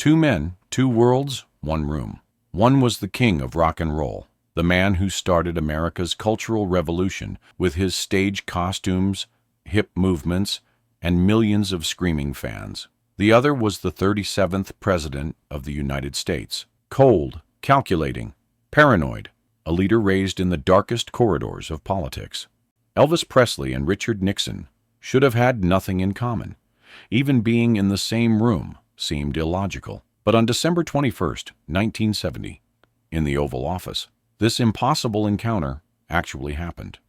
Two men, two worlds, one room. One was the king of rock and roll, the man who started America's cultural revolution with his stage costumes, hip movements, and millions of screaming fans. The other was the 37th President of the United States, cold, calculating, paranoid, a leader raised in the darkest corridors of politics. Elvis Presley and Richard Nixon should have had nothing in common. Even being in the same room seemed illogical. But on December 21st, 1970, in the Oval Office, this impossible encounter actually happened.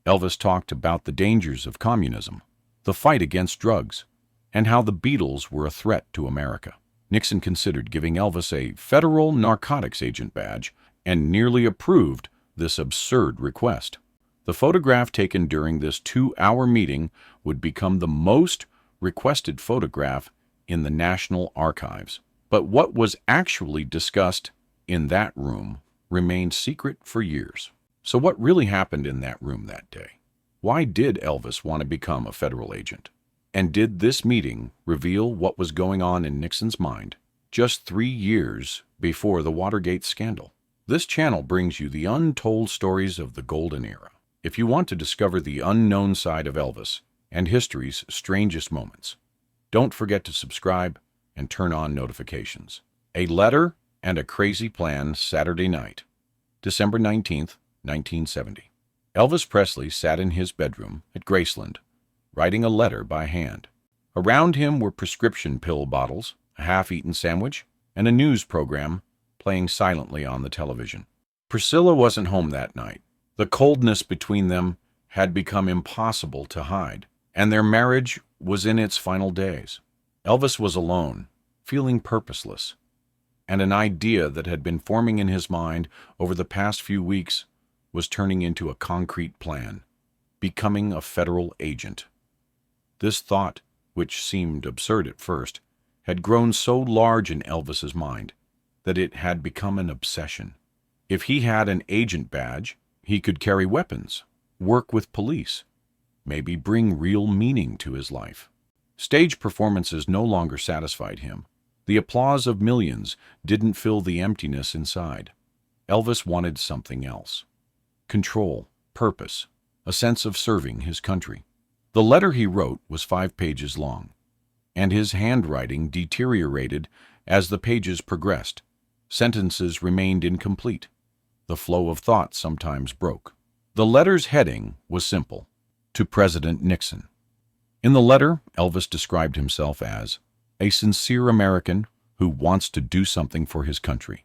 Elvis talked about the dangers of communism, the fight against drugs, and how the Beatles were a threat to America. Nixon considered giving Elvis a federal narcotics agent badge and nearly approved this absurd request. The photograph taken during this 2-hour meeting would become the most requested photograph in the National Archives. But what was actually discussed in that room remained secret for years. So what really happened in that room that day? Why did Elvis want to become a federal agent? And did this meeting reveal what was going on in Nixon's mind just 3 years before the Watergate scandal? This channel brings you the untold stories of the Golden Era. If you want to discover the unknown side of Elvis and history's strangest moments, don't forget to subscribe and turn on notifications. A Letter and a Crazy Plan, Saturday night, December 19th, 1970. Elvis Presley sat in his bedroom at Graceland, writing a letter by hand. Around him were prescription pill bottles, a half-eaten sandwich, and a news program playing silently on the television. Priscilla wasn't home that night. The coldness between them had become impossible to hide, and their marriage was in its final days. Elvis was alone, feeling purposeless, and an idea that had been forming in his mind over the past few weeks was turning into a concrete plan, becoming a federal agent. This thought, which seemed absurd at first, had grown so large in Elvis's mind that it had become an obsession. If he had an agent badge, he could carry weapons, work with police, maybe bring real meaning to his life. Stage performances no longer satisfied him. The applause of millions didn't fill the emptiness inside. Elvis wanted something else. Control, purpose, a sense of serving his country. The letter he wrote was 5 pages long, and his handwriting deteriorated as the pages progressed. Sentences remained incomplete. The flow of thought sometimes broke. The letter's heading was simple: to President Nixon. In the letter, Elvis described himself as a sincere American who wants to do something for his country,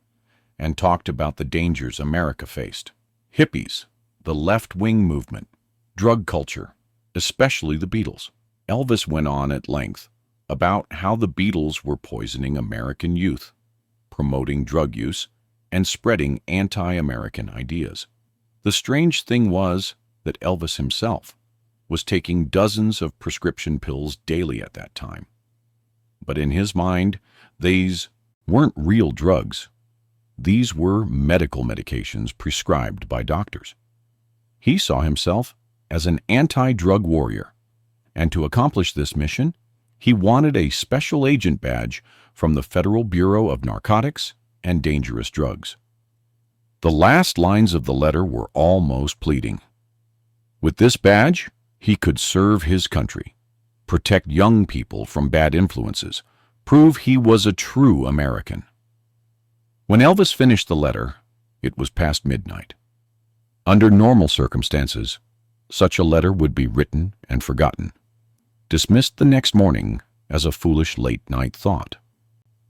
and talked about the dangers America faced. Hippies, the left-wing movement, drug culture, especially the Beatles. Elvis went on at length about how the Beatles were poisoning American youth, promoting drug use, and spreading anti-American ideas. The strange thing was that Elvis himself was taking dozens of prescription pills daily at that time. But in his mind, these weren't real drugs. These were medical medications prescribed by doctors. He saw himself as an anti-drug warrior, and to accomplish this mission, he wanted a special agent badge from the Federal Bureau of Narcotics and Dangerous Drugs. The last lines of the letter were almost pleading. With this badge, he could serve his country, protect young people from bad influences, prove he was a true American. When Elvis finished the letter, it was past midnight. Under normal circumstances, such a letter would be written and forgotten, dismissed the next morning as a foolish late-night thought.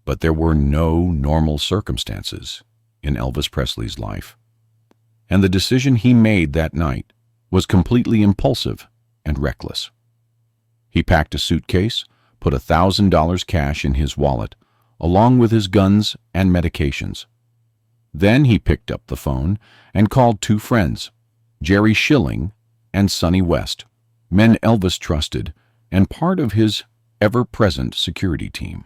But there were no normal circumstances in Elvis Presley's life, and the decision he made that night was completely impulsive and reckless. He packed a suitcase, put $1,000 cash in his wallet, along with his guns and medications. Then he picked up the phone and called 2 friends, Jerry Schilling and Sonny West, men Elvis trusted and part of his ever-present security team.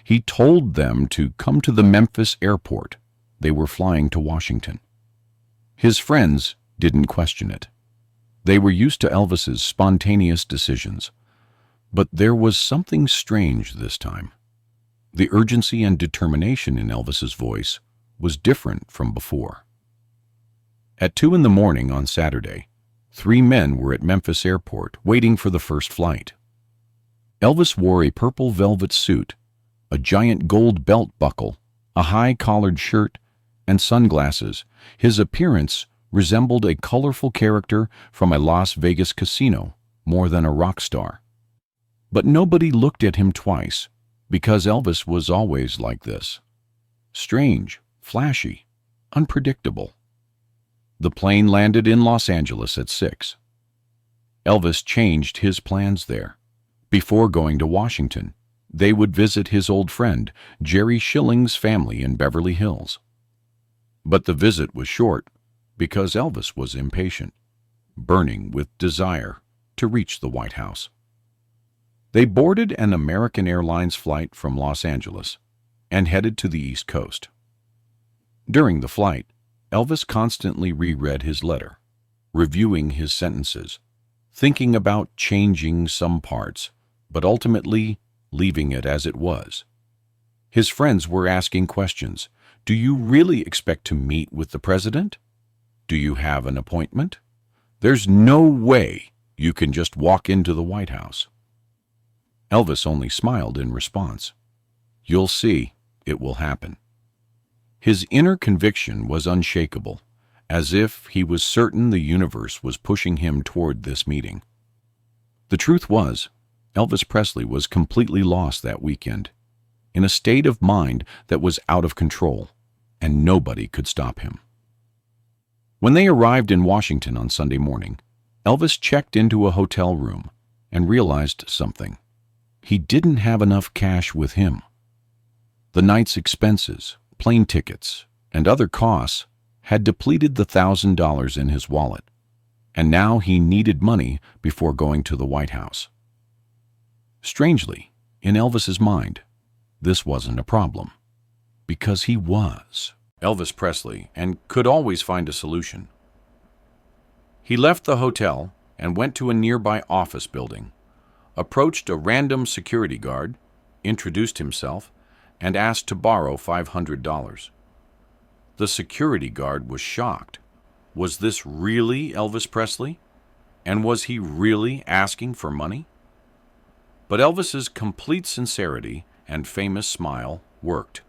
He told them to come to the Memphis airport. They were flying to Washington. His friends didn't question it. They were used to Elvis's spontaneous decisions. But there was something strange this time. The urgency and determination in Elvis's voice was different from before. At 2 in the morning on Saturday, 3 men were at Memphis Airport waiting for the first flight. Elvis wore a purple velvet suit, a giant gold belt buckle, a high-collared shirt, and sunglasses. His appearance resembled a colorful character from a Las Vegas casino more than a rock star. But nobody looked at him twice, because Elvis was always like this. Strange, flashy, unpredictable. The plane landed in Los Angeles at 6. Elvis changed his plans there. Before going to Washington, they would visit his old friend, Jerry Schilling's family in Beverly Hills. But the visit was short because Elvis was impatient, burning with desire to reach the White House. They boarded an American Airlines flight from Los Angeles and headed to the East Coast. During the flight, Elvis constantly reread his letter, reviewing his sentences, thinking about changing some parts, but ultimately leaving it as it was. His friends were asking questions. Do you really expect to meet with the president? Do you have an appointment? There's no way you can just walk into the White House. Elvis only smiled in response. You'll see, it will happen. His inner conviction was unshakable, as if he was certain the universe was pushing him toward this meeting. The truth was, Elvis Presley was completely lost that weekend, in a state of mind that was out of control, and nobody could stop him. When they arrived in Washington on Sunday morning, Elvis checked into a hotel room and realized something. He didn't have enough cash with him. The night's expenses, plane tickets, and other costs had depleted the $1,000 in his wallet, and now he needed money before going to the White House. Strangely, in Elvis's mind, this wasn't a problem, because he was Elvis Presley and could always find a solution. He left the hotel and went to a nearby office building, approached a random security guard, introduced himself, and asked to borrow $500. The security guard was shocked. Was this really Elvis Presley? And was he really asking for money? But Elvis's complete sincerity and famous smile worked.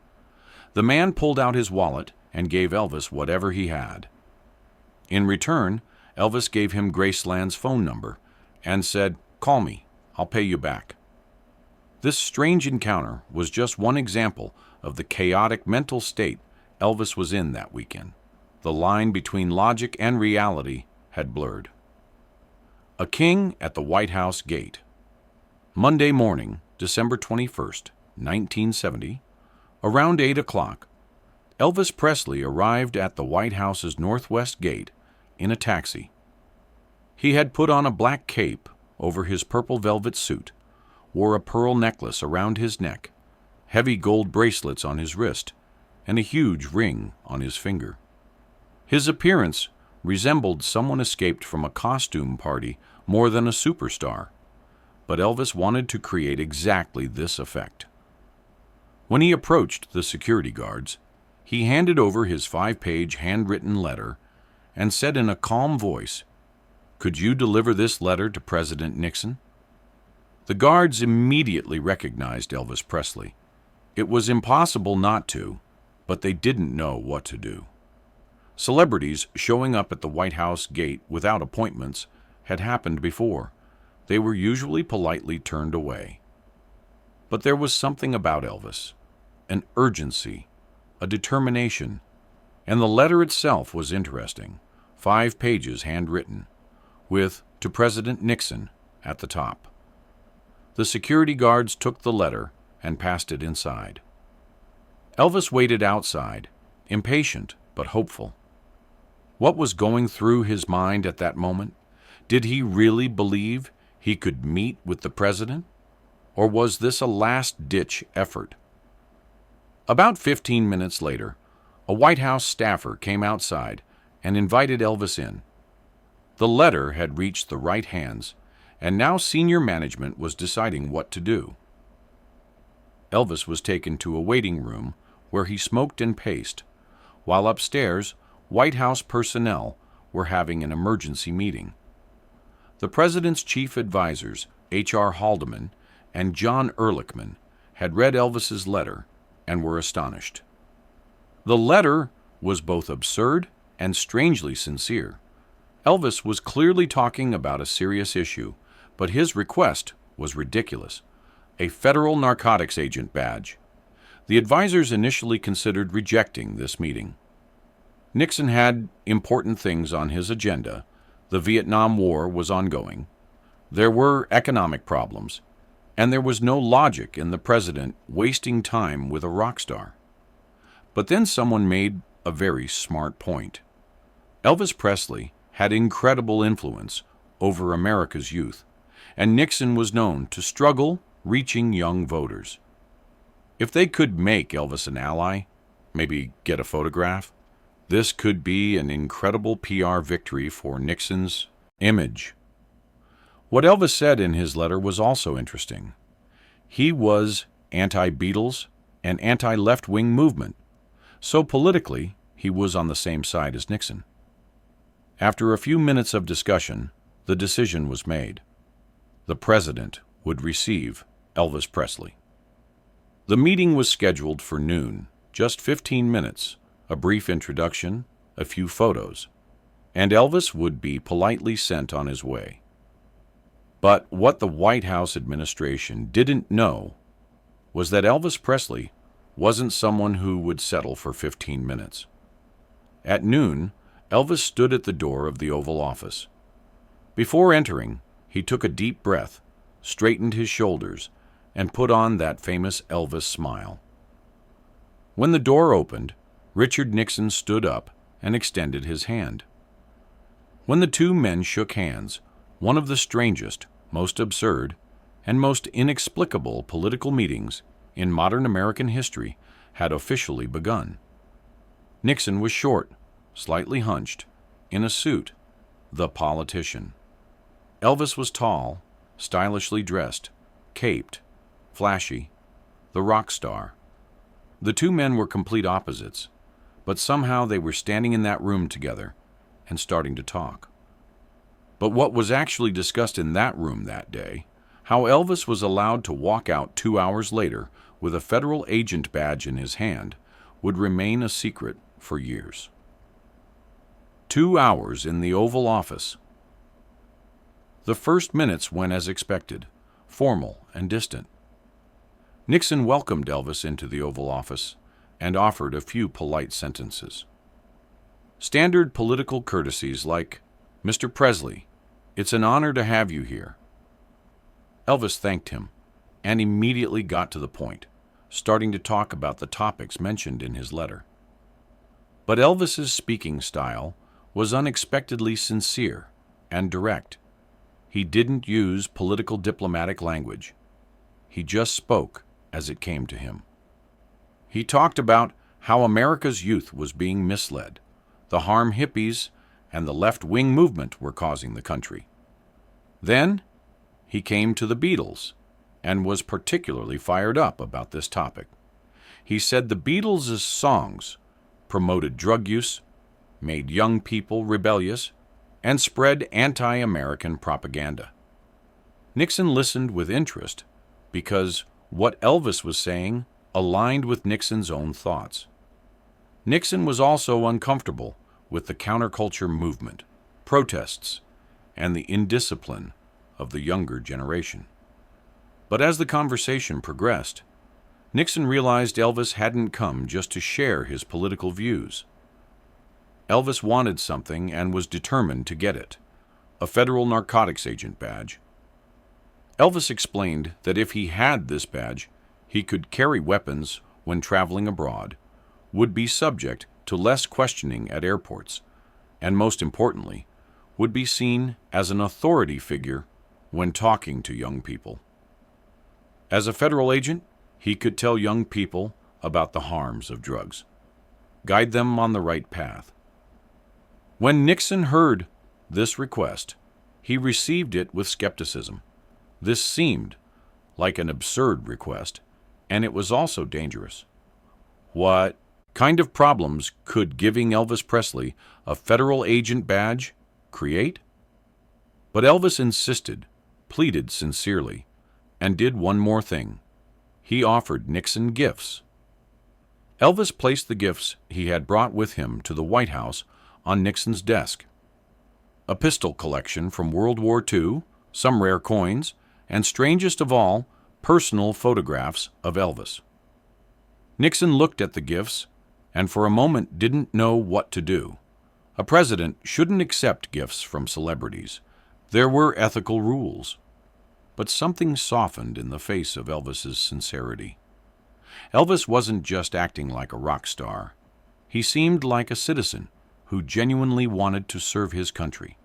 The man pulled out his wallet and gave Elvis whatever he had. In return, Elvis gave him Graceland's phone number and said, "Call me, I'll pay you back." This strange encounter was just one example of the chaotic mental state Elvis was in that weekend. The line between logic and reality had blurred. A king at the White House gate. Monday morning, December 21st, 1970, around 8 o'clock, Elvis Presley arrived at the White House's northwest gate in a taxi. He had put on a black cape over his purple velvet suit, wore a pearl necklace around his neck, heavy gold bracelets on his wrist, and a huge ring on his finger. His appearance resembled someone escaped from a costume party more than a superstar, but Elvis wanted to create exactly this effect. When he approached the security guards, he handed over his 5-page handwritten letter and said in a calm voice, "Could you deliver this letter to President Nixon?" The guards immediately recognized Elvis Presley. It was impossible not to, but they didn't know what to do. Celebrities showing up at the White House gate without appointments had happened before. They were usually politely turned away. But there was something about Elvis, an urgency, a determination, and the letter itself was interesting, 5 pages handwritten, with "To President Nixon" at the top. The security guards took the letter and passed it inside. Elvis waited outside, impatient but hopeful. What was going through his mind at that moment? Did he really believe he could meet with the president? Or was this a last-ditch effort? About 15 minutes later, a White House staffer came outside and invited Elvis in. The letter had reached the right hands, and now senior management was deciding what to do. Elvis was taken to a waiting room where he smoked and paced, while upstairs, White House personnel were having an emergency meeting. The president's chief advisors, H.R. Haldeman and John Ehrlichman, had read Elvis's letter and were astonished. The letter was both absurd and strangely sincere. Elvis was clearly talking about a serious issue, but his request was ridiculous: a federal narcotics agent badge. The advisors initially considered rejecting this meeting. Nixon had important things on his agenda. The Vietnam War was ongoing. There were economic problems, and there was no logic in the president wasting time with a rock star. But then someone made a very smart point. Elvis Presley had incredible influence over America's youth, and Nixon was known to struggle reaching young voters. If they could make Elvis an ally, maybe get a photograph, this could be an incredible PR victory for Nixon's image. What Elvis said in his letter was also interesting. He was anti-Beatles and anti-left-wing movement, so politically he was on the same side as Nixon. After a few minutes of discussion, the decision was made. The president would receive Elvis Presley. The meeting was scheduled for noon, just 15 minutes, a brief introduction, a few photos, and Elvis would be politely sent on his way. But what the White House administration didn't know was that Elvis Presley wasn't someone who would settle for 15 minutes. At noon, Elvis stood at the door of the Oval Office. Before entering, he took a deep breath, straightened his shoulders, and put on that famous Elvis smile. When the door opened, Richard Nixon stood up and extended his hand. When the two men shook hands, one of the strangest, most absurd, and most inexplicable political meetings in modern American history had officially begun. Nixon was short, slightly hunched, in a suit, the politician. Elvis was tall, stylishly dressed, caped, flashy, the rock star. The two men were complete opposites, but somehow they were standing in that room together and starting to talk. But what was actually discussed in that room that day, how Elvis was allowed to walk out 2 hours later with a federal agent badge in his hand, would remain a secret for years. 2 hours in the Oval Office. The first minutes went as expected, formal and distant. Nixon welcomed Elvis into the Oval Office and offered a few polite sentences. Standard political courtesies like, "Mr. Presley, it's an honor to have you here." Elvis thanked him and immediately got to the point, starting to talk about the topics mentioned in his letter. But Elvis's speaking style was unexpectedly sincere and direct. He didn't use political diplomatic language. He just spoke as it came to him. He talked about how America's youth was being misled, the harm hippies and the left-wing movement were causing the country. Then he came to the Beatles and was particularly fired up about this topic. He said the Beatles' songs promoted drug use, made young people rebellious, and spread anti-American propaganda. Nixon listened with interest because what Elvis was saying aligned with Nixon's own thoughts. Nixon was also uncomfortable with the counterculture movement, protests, and the indiscipline of the younger generation. But as the conversation progressed, Nixon realized Elvis hadn't come just to share his political views. Elvis wanted something and was determined to get it: a federal narcotics agent badge. Elvis explained that if he had this badge, he could carry weapons when traveling abroad, would be subject to less questioning at airports, and most importantly, would be seen as an authority figure when talking to young people. As a federal agent, he could tell young people about the harms of drugs, guide them on the right path. When Nixon heard this request, he received it with skepticism. This seemed like an absurd request, and it was also dangerous. What kind of problems could giving Elvis Presley a federal agent badge create? But Elvis insisted, pleaded sincerely, and did one more thing. He offered Nixon gifts. Elvis placed the gifts he had brought with him to the White House on Nixon's desk. A pistol collection from World War II, some rare coins, and strangest of all, personal photographs of Elvis. Nixon looked at the gifts and for a moment didn't know what to do. A president shouldn't accept gifts from celebrities. There were ethical rules. But something softened in the face of Elvis's sincerity. Elvis wasn't just acting like a rock star. He seemed like a citizen who genuinely wanted to serve his country.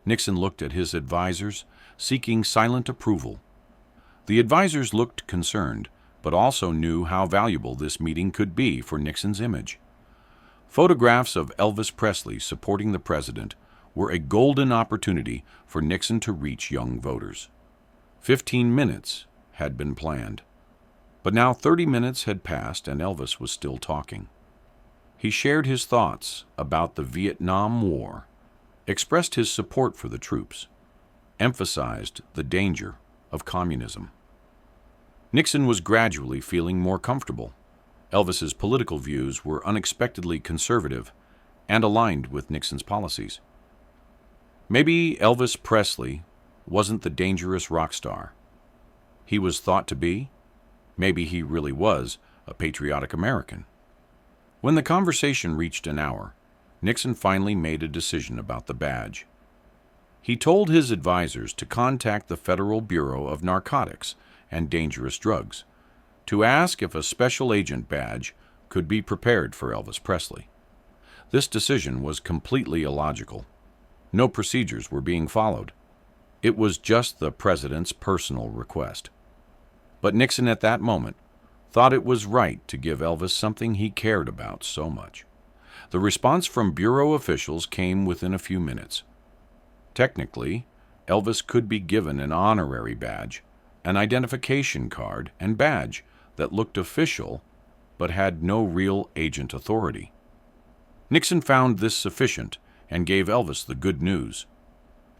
Nixon looked at his advisors, seeking silent approval. The advisors looked concerned, but also knew how valuable this meeting could be for Nixon's image. Photographs of Elvis Presley supporting the president were a golden opportunity for Nixon to reach young voters. 15 minutes had been planned, but now 30 minutes had passed and Elvis was still talking. He shared his thoughts about the Vietnam War, expressed his support for the troops, emphasized the danger of communism. Nixon was gradually feeling more comfortable. Elvis's political views were unexpectedly conservative and aligned with Nixon's policies. Maybe Elvis Presley wasn't the dangerous rock star he was thought to be. Maybe he really was a patriotic American. When the conversation reached an hour, Nixon finally made a decision about the badge. He told his advisors to contact the Federal Bureau of Narcotics and Dangerous Drugs to ask if a special agent badge could be prepared for Elvis Presley. This decision was completely illogical. No procedures were being followed. It was just the president's personal request. But Nixon at that moment thought it was right to give Elvis something he cared about so much. The response from Bureau officials came within a few minutes. Technically, Elvis could be given an honorary badge, an identification card and badge that looked official but had no real agent authority. Nixon found this sufficient and gave Elvis the good news.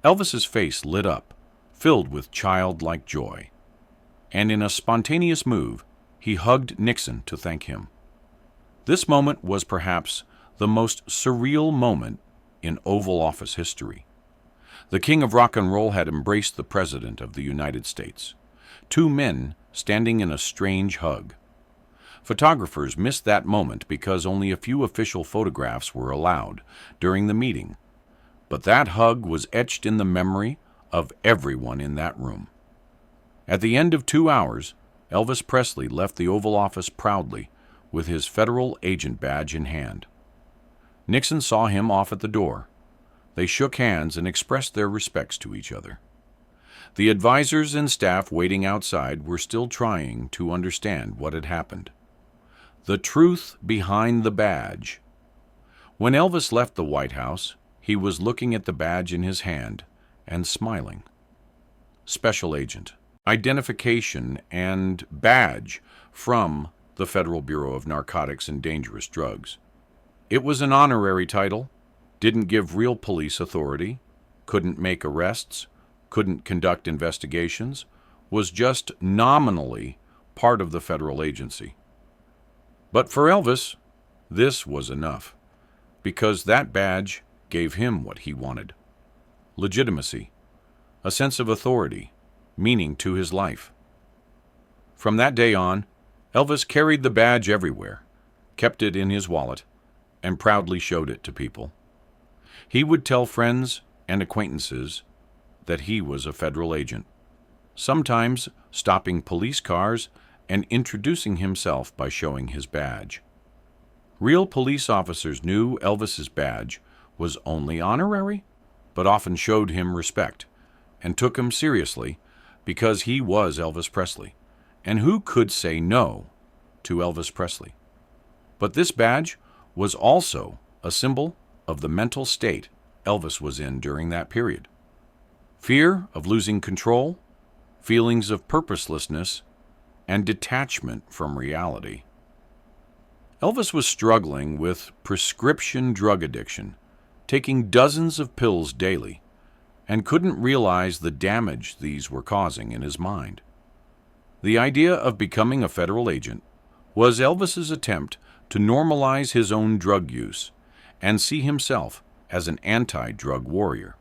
Elvis's face lit up, filled with childlike joy, and in a spontaneous move, he hugged Nixon to thank him. This moment was perhaps the most surreal moment in Oval Office history. The king of rock and roll had embraced the President of the United States. Two men standing in a strange hug. Photographers missed that moment because only a few official photographs were allowed during the meeting. But that hug was etched in the memory of everyone in that room. At the end of 2 hours, Elvis Presley left the Oval Office proudly with his federal agent badge in hand. Nixon saw him off at the door. They shook hands and expressed their respects to each other. The advisors and staff waiting outside were still trying to understand what had happened. The truth behind the badge. When Elvis left the White House, he was looking at the badge in his hand and smiling. Special agent, identification, and badge from the Federal Bureau of Narcotics and Dangerous Drugs. It was an honorary title, didn't give real police authority, couldn't make arrests, couldn't conduct investigations, was just nominally part of the federal agency. But for Elvis, this was enough, because that badge gave him what he wanted: legitimacy, a sense of authority, meaning to his life. From that day on, Elvis carried the badge everywhere, kept it in his wallet, and proudly showed it to people. He would tell friends and acquaintances that he was a federal agent, sometimes stopping police cars and introducing himself by showing his badge. Real police officers knew Elvis's badge was only honorary, but often showed him respect and took him seriously because he was Elvis Presley. And who could say no to Elvis Presley? But this badge was also a symbol of the mental state Elvis was in during that period. Fear of losing control, feelings of purposelessness, and detachment from reality. Elvis was struggling with prescription drug addiction, taking dozens of pills daily, and couldn't realize the damage these were causing in his mind. The idea of becoming a federal agent was Elvis's attempt to normalize his own drug use and see himself as an anti-drug warrior.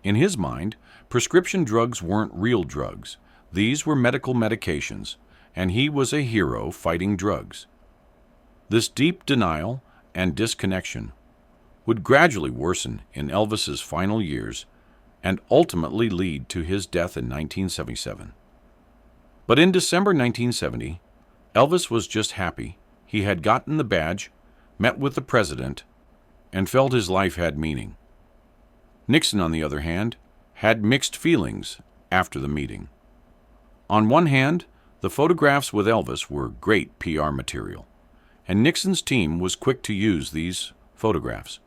In his mind, prescription drugs weren't real drugs. These were medical medications, and he was a hero fighting drugs. This deep denial and disconnection would gradually worsen in Elvis's final years and ultimately lead to his death in 1977. But in December 1970, Elvis was just happy he had gotten the badge, met with the president, and felt his life had meaning. Nixon, on the other hand, had mixed feelings after the meeting. On one hand, the photographs with Elvis were great PR material, and Nixon's team was quick to use these photographs.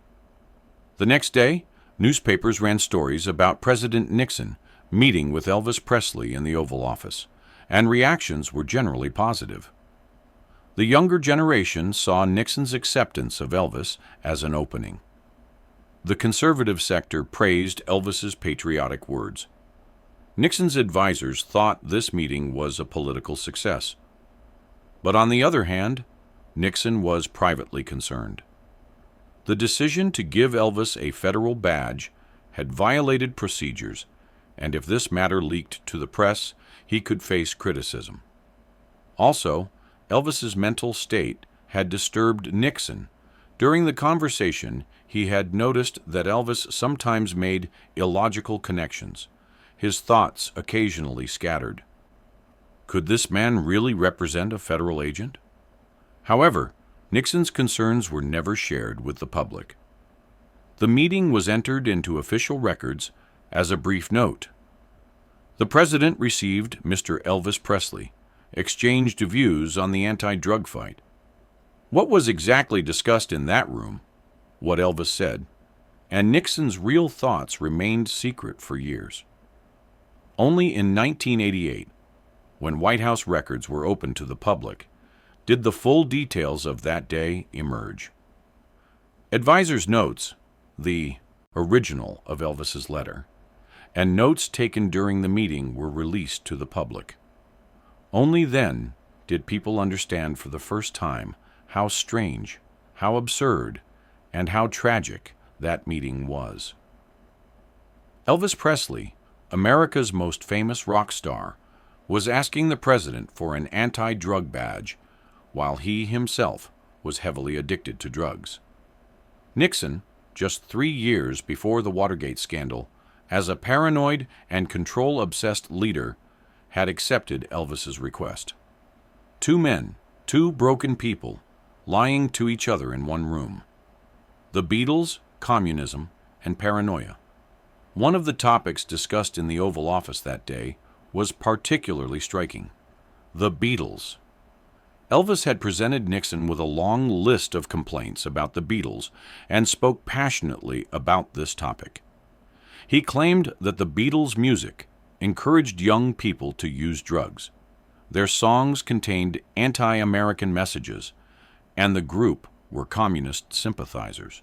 The next day, newspapers ran stories about President Nixon meeting with Elvis Presley in the Oval Office, and reactions were generally positive. The younger generation saw Nixon's acceptance of Elvis as an opening. The conservative sector praised Elvis's patriotic words. Nixon's advisors thought this meeting was a political success. But on the other hand, Nixon was privately concerned. The decision to give Elvis a federal badge had violated procedures, and if this matter leaked to the press, he could face criticism. Also, Elvis's mental state had disturbed Nixon. During the conversation, he had noticed that Elvis sometimes made illogical connections. His thoughts occasionally scattered. Could this man really represent a federal agent? However, Nixon's concerns were never shared with the public. The meeting was entered into official records as a brief note. The president received Mr. Elvis Presley, exchanged views on the anti-drug fight. What was exactly discussed in that room, what Elvis said, and Nixon's real thoughts remained secret for years. Only in 1988, when White House records were opened to the public, did the full details of that day emerge. Advisors' notes, the original of Elvis's letter, and notes taken during the meeting were released to the public. Only then did people understand for the first time how strange, how absurd, and how tragic that meeting was. Elvis Presley, America's most famous rock star, was asking the president for an anti-drug badge while he himself was heavily addicted to drugs. Nixon, just 3 years before the Watergate scandal, as a paranoid and control-obsessed leader, had accepted Elvis's request. Two men, two broken people, lying to each other in one room. The Beatles, communism, and paranoia. One of the topics discussed in the Oval Office that day was particularly striking. The Beatles. Elvis had presented Nixon with a long list of complaints about the Beatles and spoke passionately about this topic. He claimed that the Beatles' music encouraged young people to use drugs. Their songs contained anti-American messages, and the group were communist sympathizers.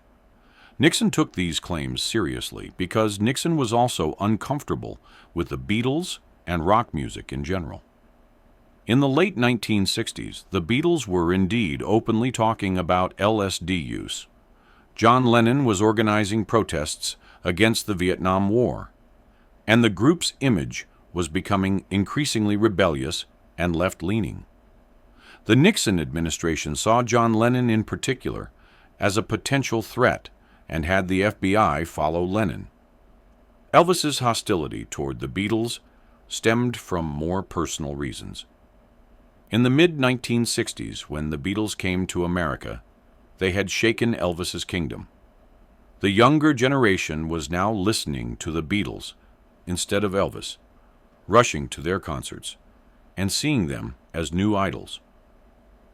Nixon took these claims seriously because Nixon was also uncomfortable with the Beatles and rock music in general. In the late 1960s, the Beatles were indeed openly talking about LSD use. John Lennon was organizing protests against the Vietnam War, and the group's image was becoming increasingly rebellious and left-leaning. The Nixon administration saw John Lennon in particular as a potential threat and had the FBI follow Lennon. Elvis's hostility toward the Beatles stemmed from more personal reasons. In the mid-1960s, when the Beatles came to America, they had shaken Elvis's kingdom. The younger generation was now listening to the Beatles instead of Elvis, rushing to their concerts, and seeing them as new idols.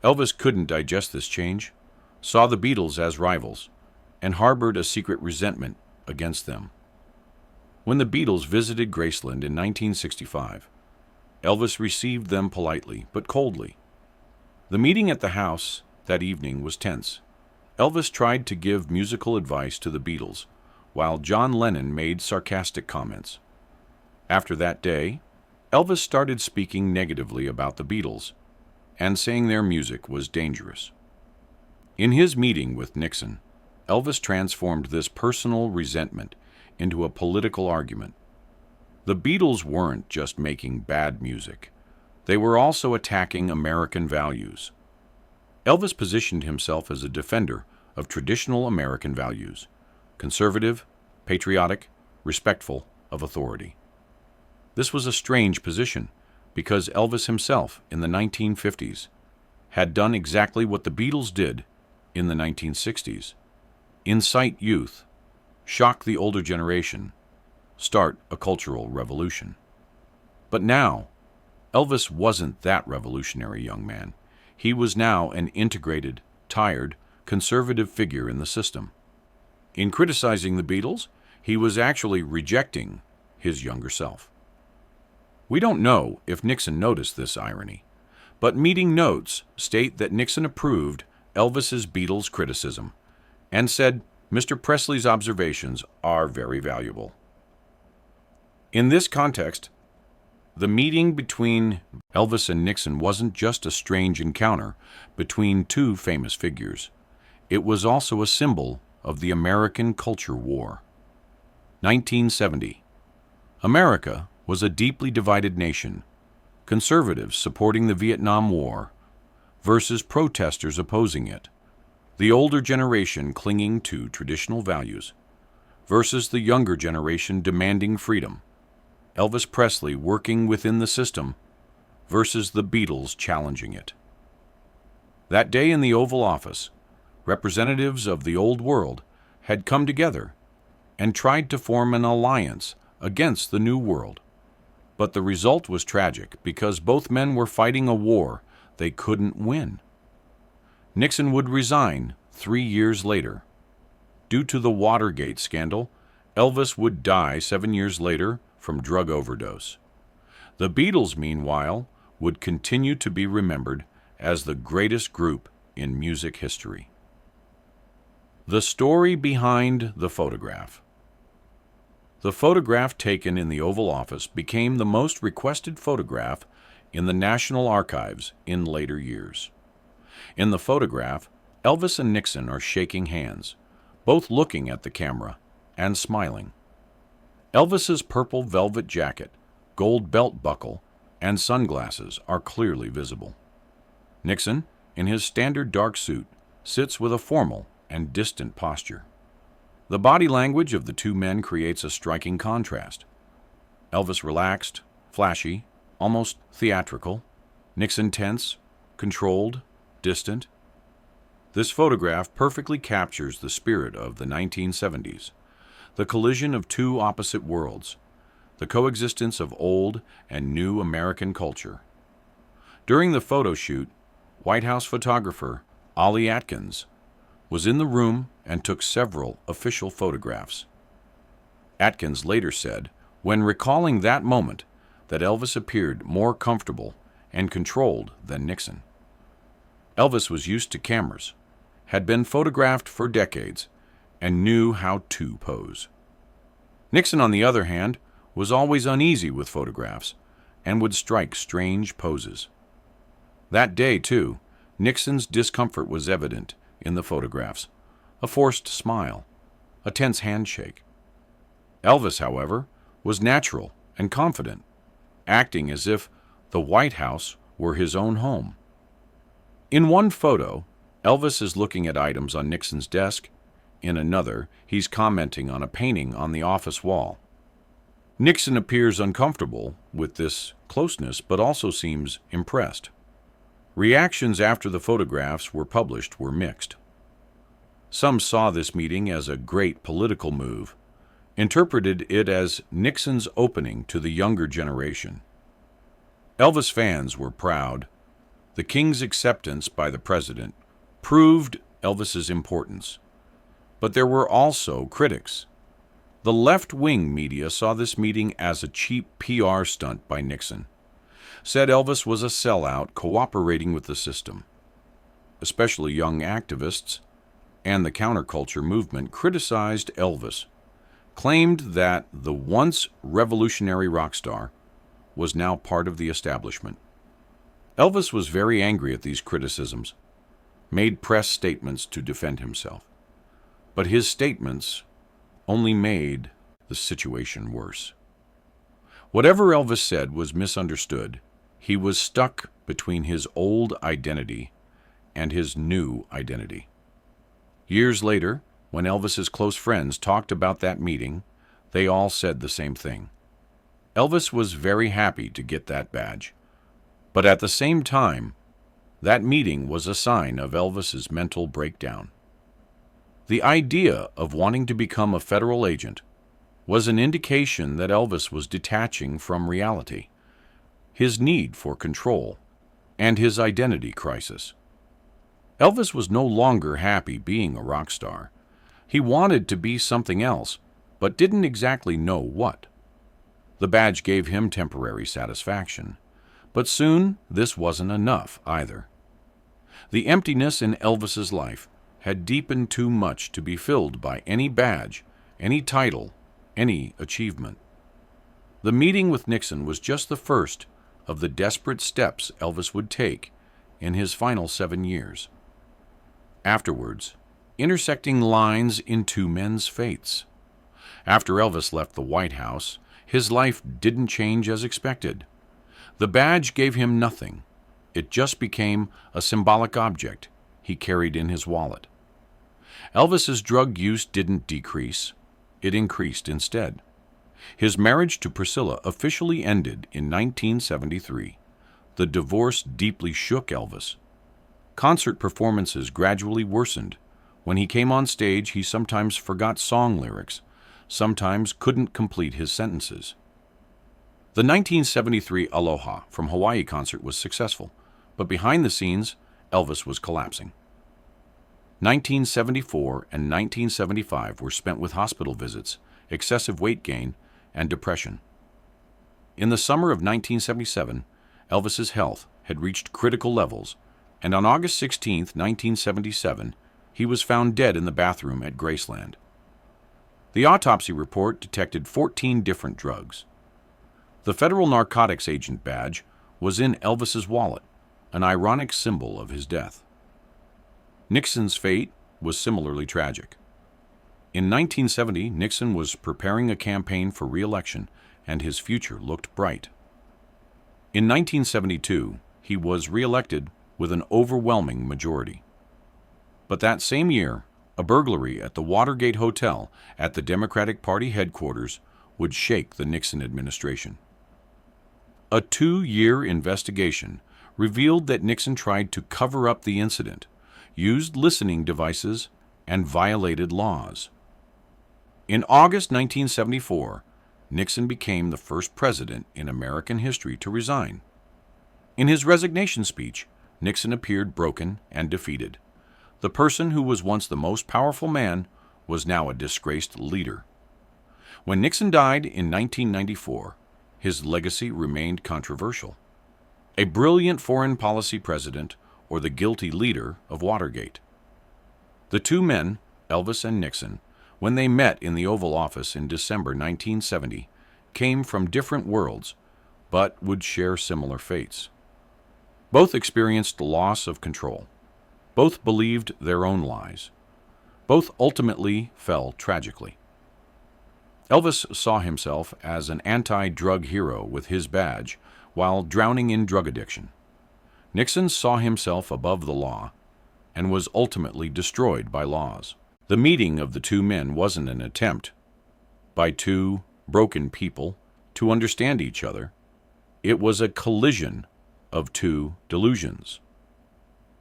Elvis couldn't digest this change, saw the Beatles as rivals, and harbored a secret resentment against them. When the Beatles visited Graceland in 1965, Elvis received them politely, but coldly. The meeting at the house that evening was tense. Elvis tried to give musical advice to the Beatles, while John Lennon made sarcastic comments. After that day, Elvis started speaking negatively about the Beatles and saying their music was dangerous. In his meeting with Nixon, Elvis transformed this personal resentment into a political argument. The Beatles weren't just making bad music. They were also attacking American values. Elvis positioned himself as a defender of traditional American values, conservative, patriotic, respectful of authority. This was a strange position because Elvis himself in the 1950s had done exactly what the Beatles did in the 1960s: incite youth, shock the older generation, start a cultural revolution. But now, Elvis wasn't that revolutionary young man. He was now an integrated, tired, conservative figure in the system. In criticizing the Beatles, he was actually rejecting his younger self. We don't know if Nixon noticed this irony, but meeting notes state that Nixon approved Elvis's Beatles criticism and said Mr. Presley's observations are very valuable. In this context, the meeting between Elvis and Nixon wasn't just a strange encounter between two famous figures. It was also a symbol of the American culture war. 1970. America was a deeply divided nation, conservatives supporting the Vietnam War versus protesters opposing it, the older generation clinging to traditional values versus the younger generation demanding freedom, Elvis Presley working within the system versus the Beatles challenging it. That day in the Oval Office, representatives of the old world had come together and tried to form an alliance against the new world. But the result was tragic because both men were fighting a war they couldn't win. Nixon would resign 3 years later. Due to the Watergate scandal, Elvis would die 7 years later from drug overdose. The Beatles, meanwhile, would continue to be remembered as the greatest group in music history. The story behind the photograph. The photograph taken in the Oval Office became the most requested photograph in the National Archives in later years. In the photograph, Elvis and Nixon are shaking hands, both looking at the camera and smiling. Elvis's purple velvet jacket, gold belt buckle, and sunglasses are clearly visible. Nixon, in his standard dark suit, sits with a formal and distant posture. The body language of the two men creates a striking contrast. Elvis relaxed, flashy, almost theatrical. Nixon tense, controlled, distant. This photograph perfectly captures the spirit of the 1970s, the collision of two opposite worlds, the coexistence of old and new American culture. During the photo shoot, White House photographer Ollie Atkins was in the room and took several official photographs. Atkins later said, when recalling that moment, that Elvis appeared more comfortable and controlled than Nixon. Elvis was used to cameras, had been photographed for decades, and knew how to pose. Nixon, on the other hand, was always uneasy with photographs and would strike strange poses. That day, too, Nixon's discomfort was evident in the photographs, a forced smile, a tense handshake. Elvis, however, was natural and confident, acting as if the White House were his own home. In one photo, Elvis is looking at items on Nixon's desk. In another, he's commenting on a painting on the office wall. Nixon appears uncomfortable with this closeness, but also seems impressed. Reactions after the photographs were published were mixed. Some saw this meeting as a great political move, interpreted it as Nixon's opening to the younger generation. Elvis fans were proud. The King's acceptance by the president proved Elvis's importance. But there were also critics. The left-wing media saw this meeting as a cheap PR stunt by Nixon. said Elvis was a sellout cooperating with the system. Especially young activists and the counterculture movement criticized Elvis, claimed that the once revolutionary rock star was now part of the establishment. Elvis was very angry at these criticisms, made press statements to defend himself. But his statements only made the situation worse. Whatever Elvis said was misunderstood. He was stuck between his old identity and his new identity. Years later, when Elvis's close friends talked about that meeting, they all said the same thing. Elvis was very happy to get that badge. But at the same time, that meeting was a sign of Elvis's mental breakdown. The idea of wanting to become a federal agent was an indication that Elvis was detaching from reality, his need for control, and his identity crisis. Elvis was no longer happy being a rock star. He wanted to be something else, but didn't exactly know what. The badge gave him temporary satisfaction, but soon this wasn't enough either. The emptiness in Elvis's life had deepened too much to be filled by any badge, any title, any achievement. The meeting with Nixon was just the first of the desperate steps Elvis would take in his final 7 years. Afterwards, intersecting lines in two men's fates. After Elvis left the White House, his life didn't change as expected. The badge gave him nothing. It just became a symbolic object he carried in his wallet. Elvis's drug use didn't decrease. It increased instead. His marriage to Priscilla officially ended in 1973. The divorce deeply shook Elvis. Concert performances gradually worsened. When he came on stage, he sometimes forgot song lyrics, sometimes couldn't complete his sentences. The 1973 Aloha from Hawaii concert was successful, but behind the scenes, Elvis was collapsing. 1974 and 1975 were spent with hospital visits, excessive weight gain, and depression. In the summer of 1977, Elvis's health had reached critical levels, and on August 16, 1977, he was found dead in the bathroom at Graceland. The autopsy report detected 14 different drugs. The federal narcotics agent badge was in Elvis's wallet, an ironic symbol of his death. Nixon's fate was similarly tragic. In 1970, Nixon was preparing a campaign for re-election, and his future looked bright. In 1972, he was re-elected with an overwhelming majority. But that same year, a burglary at the Watergate Hotel at the Democratic Party headquarters would shake the Nixon administration. A 2-year investigation revealed that Nixon tried to cover up the incident, used listening devices, and violated laws. In August 1974, Nixon became the first president in American history to resign. In his resignation speech, Nixon appeared broken and defeated. The person who was once the most powerful man was now a disgraced leader. When Nixon died in 1994, his legacy remained controversial. A brilliant foreign policy president or the guilty leader of Watergate. The two men, Elvis and Nixon, when they met in the Oval Office in December 1970, came from different worlds, but would share similar fates. Both experienced loss of control. Both believed their own lies. Both ultimately fell tragically. Elvis saw himself as an anti-drug hero with his badge while drowning in drug addiction. Nixon saw himself above the law and was ultimately destroyed by laws. The meeting of the two men wasn't an attempt by two broken people to understand each other. It was a collision of two delusions.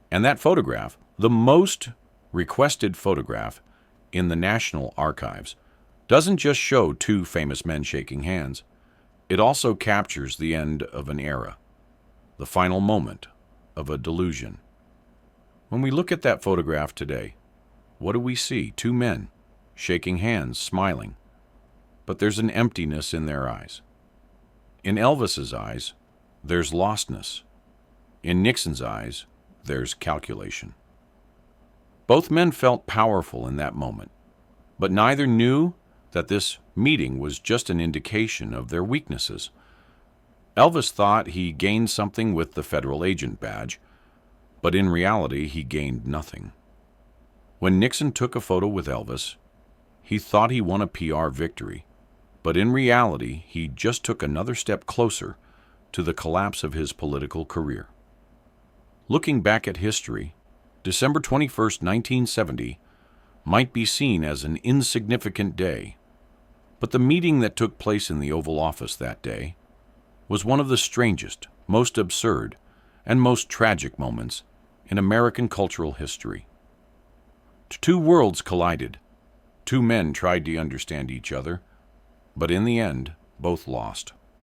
And that photograph, the most requested photograph in the National Archives, doesn't just show two famous men shaking hands. It also captures the end of an era, the final moment of a delusion. When we look at that photograph today, what do we see? Two men shaking hands, smiling. But there's an emptiness in their eyes. In Elvis's eyes, there's lostness. In Nixon's eyes, there's calculation. Both men felt powerful in that moment, but neither knew that this meeting was just an indication of their weaknesses. Elvis thought he gained something with the federal agent badge, but in reality he gained nothing. When Nixon took a photo with Elvis, he thought he won a PR victory, but in reality he just took another step closer to the collapse of his political career. Looking back at history, December 21st, 1970 might be seen as an insignificant day, but the meeting that took place in the Oval Office that day was one of the strangest, most absurd, and most tragic moments in American cultural history. Two worlds collided. Two men tried to understand each other, but in the end, both lost.